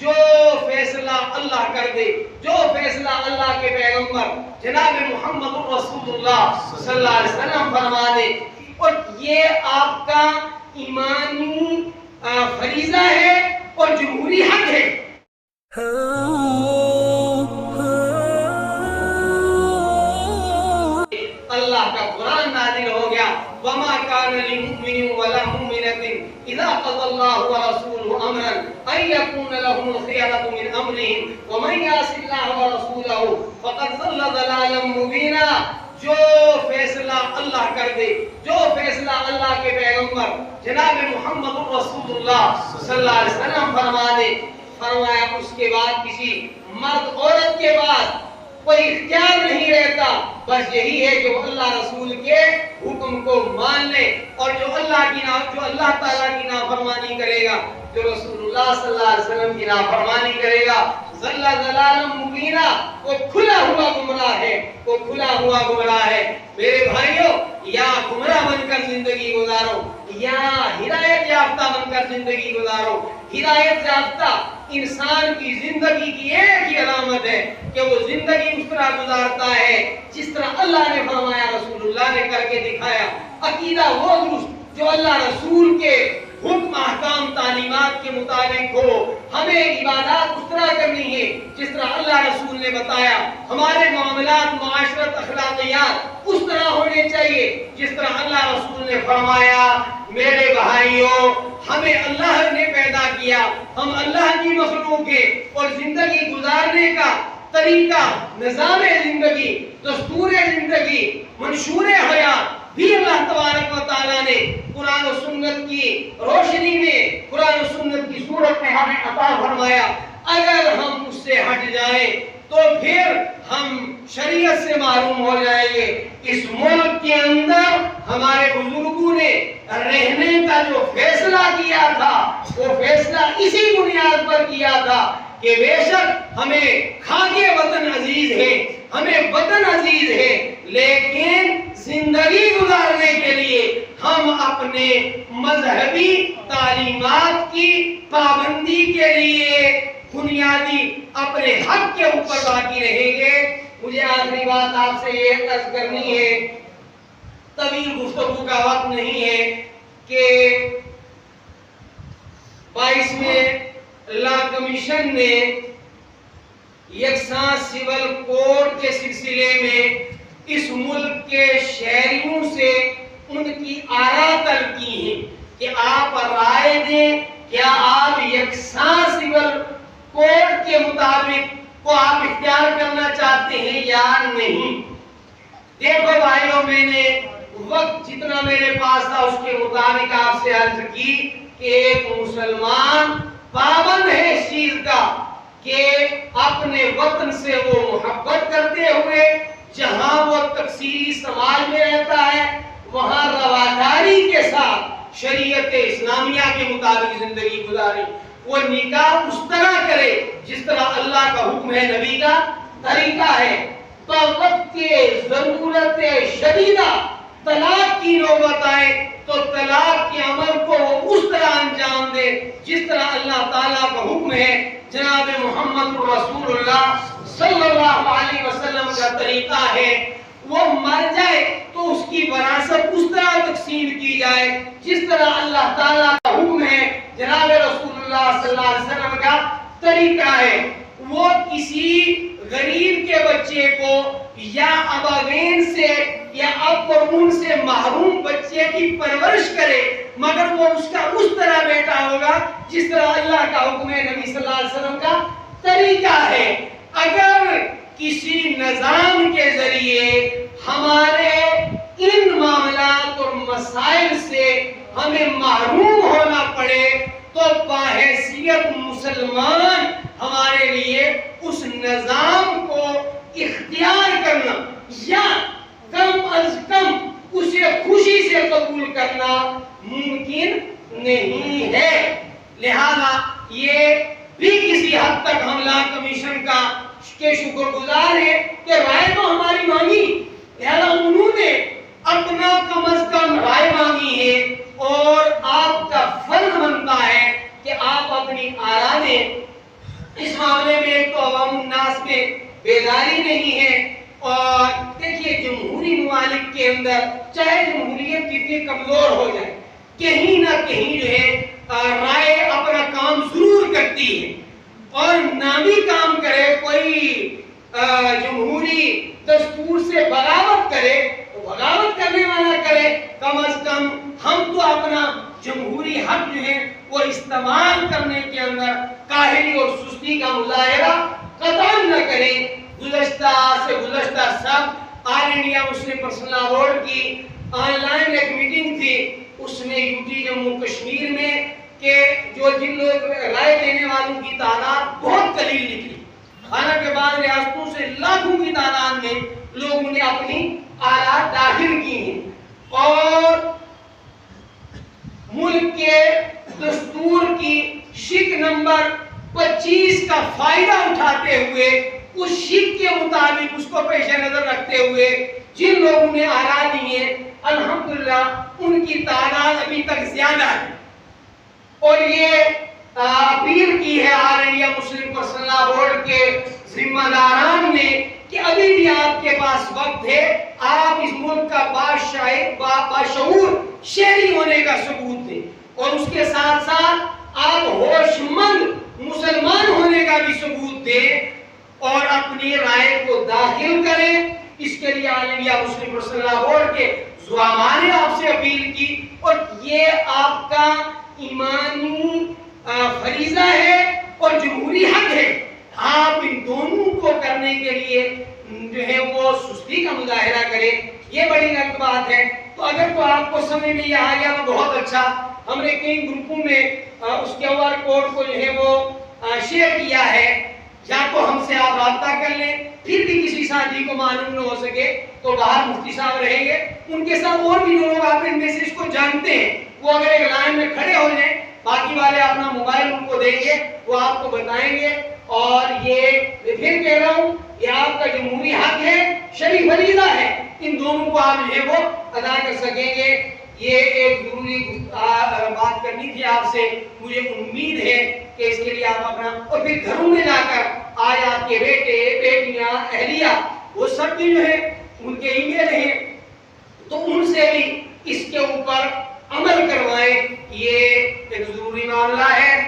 جو فیصلہ اللہ کر دے، جو فیصلہ اللہ کے پیغمبر جناب محمد رسول اللہ صلی اللہ علیہ وسلم فرما دے، اور یہ آپ کا ایمانی فریضہ ہے اور جمہوری حق ہے۔ اللہ کا قرآن نازل ہو گیا، وَمَا كَانَ لِمُؤْمِنٍ وَلَا مُؤْمِنَةٍ إِذَا قَضَى اللَّهُ وَرَسُولُهُ أَمْرًا أَن يَكُونَ لَهُمُ الْخِيَرَةُ مِنْ أَمْرِهِمْ وَمَن يَعْصِ اللَّهَ وَرَسُولَهُ فَقَدْ ضَلَّ ضَلَالًا مُبِينًا۔ جو فیصلہ اللہ کر دے، جو فیصلہ اللہ کے پیغمبر جناب محمد رسول اللہ صلی اللہ علیہ وسلم فرما دے، فرمایا اس کے بعد کسی مرد عورت کے بعد کوئی اختیار نہیں رہتا، بس یہی ہے کہ وہ اللہ رسول کے حکم کو مان لے، اور جو اللہ تعالیٰ کی نافرمانی کرے گا، جو رسول اللہ صلی اللہ علیہ وسلم کی نافرمانی کرے گا، ضل ضلالا مبینا، وہ کھلا ہوا گمراہ ہے، وہ کھلا ہوا گمراہ ہے۔ میرے بھائیوں، یا گمراہ بن کر زندگی گزارو یا ہدایت یافتہ بن کر زندگی گزارو۔ ہدایت یافتہ انسان کی زندگی کی ایک ہی علامت ہے کہ وہ زندگی اس طرح گزارتا ہے جس طرح اللہ نے فرمایا، رسول اللہ نے کر کے دکھایا۔ عقیدہ وہ درست جو اللہ رسول کے حکم احکام تعلیمات کے مطابق ہو۔ ہمیں عبادات اس طرح کرنی ہے جس طرح اللہ رسول نے بتایا۔ ہمارے معاملات، معاشرت، اخلاقیات اس طرح ہونے چاہیے جس طرح اللہ رسول نے فرمایا۔ میرے بھائیوں، ہمیں اللہ نے پیدا کیا، ہم اللہ کی مخلوق ہیں، اور زندگی گزارنے کا طریقہ، نظام زندگی، دستور زندگی، منشور حیات بھی اللہ تبارک و تعالیٰ نے قرآن و سنت کی روشنی میں، قرآن و سنت کی صورت میں ہمیں عطا فرمایا۔ اگر ہم اس سے ہٹ جائیں تو پھر ہم شریعت سے معروم ہو جائیں گے۔ اس ملک کے اندر ہمارے بزرگوں نے رہنے کا جو فیصلہ کیا تھا، وہ فیصلہ اسی بنیاد پر کیا تھا کہ بے شک ہمیں خاکے وطن عزیز ہے، ہمیں وطن عزیز ہے، لیکن زندگی گزارنے کے لیے ہم اپنے مذہبی تعلیمات کی پابندی کے لیے بنیادی اپنے حق کے اوپر باقی رہیں گے۔ مجھے آخری بات آپ سے یہ عرض کرنی ہے، طویل گفتگو کا وقت نہیں ہے، کہ 22ویں لا کمیشن نے یکساں سول کوڈ کے سلسلے میں اس ملک کے شہریوں سے ان کی آراء طلب کی ہیں کہ آپ رائے دیں، کیا آپ یکساں سول کوڈ کے مطابق کو آپ اختیار کرنا چاہتے ہیں یا نہیں۔ دیکھو بھائیوں، میں نے وقت جتنا میرے پاس تھا اس کے مطابق آپ سے عرض کی کہ ایک مسلمان پابند ہے اس چیز کا کہ اپنے وطن سے وہ محبت کرتے ہوئے جہاں وہ تکثیری سماج میں رہتا ہے وہاں رواداری کے ساتھ شریعت اسلامیہ کے مطابق زندگی گزارے، وہ نکاح اس طرح کرے جس طرح اللہ کا حکم ہے، نبی کا طریقہ ہے۔ وقت کے ضرورت شدیدہ طلاق کی نوبت آئے تو طلاق کے عمل کو وہ اس طرح انجام دے جس طرح اللہ تعالیٰ کا حکم ہے، جناب محمد رسول اللہ صلی اللہ علیہ وسلم کا طریقہ ہے۔ وہ مر جائے تو اس کی وراثت اس طرح تقسیم کی جائے جس طرح اللہ تعالیٰ کا حکم ہے، جناب رسول اللہ صلی اللہ علیہ وسلم کا طریقہ ہے۔ وہ کسی غریب کے بچے کو یا ابوین سے یا اب اور ان سے محروم بچے کی پرورش کرے، مگر وہ اس کا اس طرح بیٹا ہوگا جس طرح اللہ کا حکم ہے، نبی صلی اللہ علیہ وسلم کا طریقہ ہے۔ اگر کسی نظام کے ذریعے ہمارے ان معاملات اور مسائل سے ہمیں محروم ہونا پڑے تو بحیثیت مسلمان ہمارے لیے اس نظام کو اختیار کرنا یا کم از کم اسے خوشی سے قبول کرنا ممکن نہیں ہے۔ لہذا یہ بھی کسی حد تک ہم لا کمیشن کا کے شکر گزار ہیں کہ رائے تو ہماری مانگی، لہذا انہوں نے اپنا کم از کم رائے مانگی ہے، اور آپ کا فرض بنتا ہے کہ آپ اپنی آراء دیں۔ اس معاملے میں ایک تو عوام الناس میں بیداری نہیں ہے، اور دیکھیے جمہوری ممالک کے اندر چاہے جمہوریت کتنی کمزور ہو جائے، کہیں نہ کہیں جو ہے رائے اپنا کام ضرور کرتی ہے، اور نہ بھی کام کرے کوئی جمہوری دستور سے بغاوت کرے تو بغاوت کرنے والا کرے، کم از کم ہم تو اپنا جمہوری حق جو ہے وہ استعمال کرنے کے اندر کاہلی اور سستی کا مظاہرہ قطعاً نہ کریں۔ گزشتہ سب آل انڈیا مسلم پرسنل لا بورڈ کی آن لائن ایک میٹنگ تھی، اس میں یوٹی جموں کشمیر میں کہ جن لوگ رائے دینے والوں کی تعداد بہت قلیل نکلی، حالانکہ بعض ریاستوں سے لاکھوں کی تعداد میں لوگوں نے اپنی آرات داخل کی ہیں، اور ملک کے دستور کی شک نمبر 25 کا فائدہ اٹھاتے ہوئے، اس شک کے مطابق اس کو پیش نظر رکھتے ہوئے جن لوگوں نے آرا دیے الحمدللہ ان کی تعداد ابھی تک زیادہ ہے، اور یہ اپیل کی ہے آل انڈیا مسلم پرسنل لا بورڈ کے ذمہ داران نے کہ ابھی بھی آپ کے پاس وقت ہے، آپ اس ملک کا باشعور شہری ہونے کا ثبوت دیں، اور اس کے ساتھ ساتھ آپ ہوش مند مسلمان ہونے کا بھی ثبوت دیں، اور اپنی رائے کو داخل کریں۔ اس کے لیے آل انڈیا مسلم پرسنل لا بورڈ کے زعماء نے آپ سے اپیل کی، اور یہ آپ کا ایمانی فریضہ ہے اور جمہوری حق ہے، آپ ان دونوں کو کرنے کے لیے جو ہے وہ سستی کا مظاہرہ کریں، یہ بڑی غلط بات ہے۔ تو اگر تو آپ کو سمجھ میں یہ آ گیا تو بہت اچھا، ہم نے کئی گروپوں میں اس QR کوڈ کو جو ہے وہ شیئر کیا ہے، یا تو ہم سے آپ رابطہ کر لیں، پھر بھی کسی ساتھی کو معلوم نہ ہو سکے تو باہر مفتی صاحب رہیں گے، ان کے ساتھ اور بھی لوگ آپ ان میسیج کو جانتے ہیں، وہ اگر ایک لائن میں کھڑے ہو جائیں، باقی والے اپنا موبائل ان کو دیں گے، وہ آپ کو بتائیں گے، اور یہ میں پھر کہہ رہا ہوں یہ آپ کا جمہوری حق ہے، شرعی فریضہ ہے، ان دونوں کو آپ جو ہے وہ ادا کر سکیں گے۔ یہ ایک ضروری بات کرنی تھی آپ سے، مجھے امید ہے کہ اس کے لیے آپ اپنا، اور پھر گھروں میں جا کر آج آپ کے بیٹے بیٹیاں اہلیہ وہ سب بھی جو ہے ان کے ای میل ہیں تو ان سے بھی اس کے اوپر عمل کروائیں، یہ ایک ضروری معاملہ ہے۔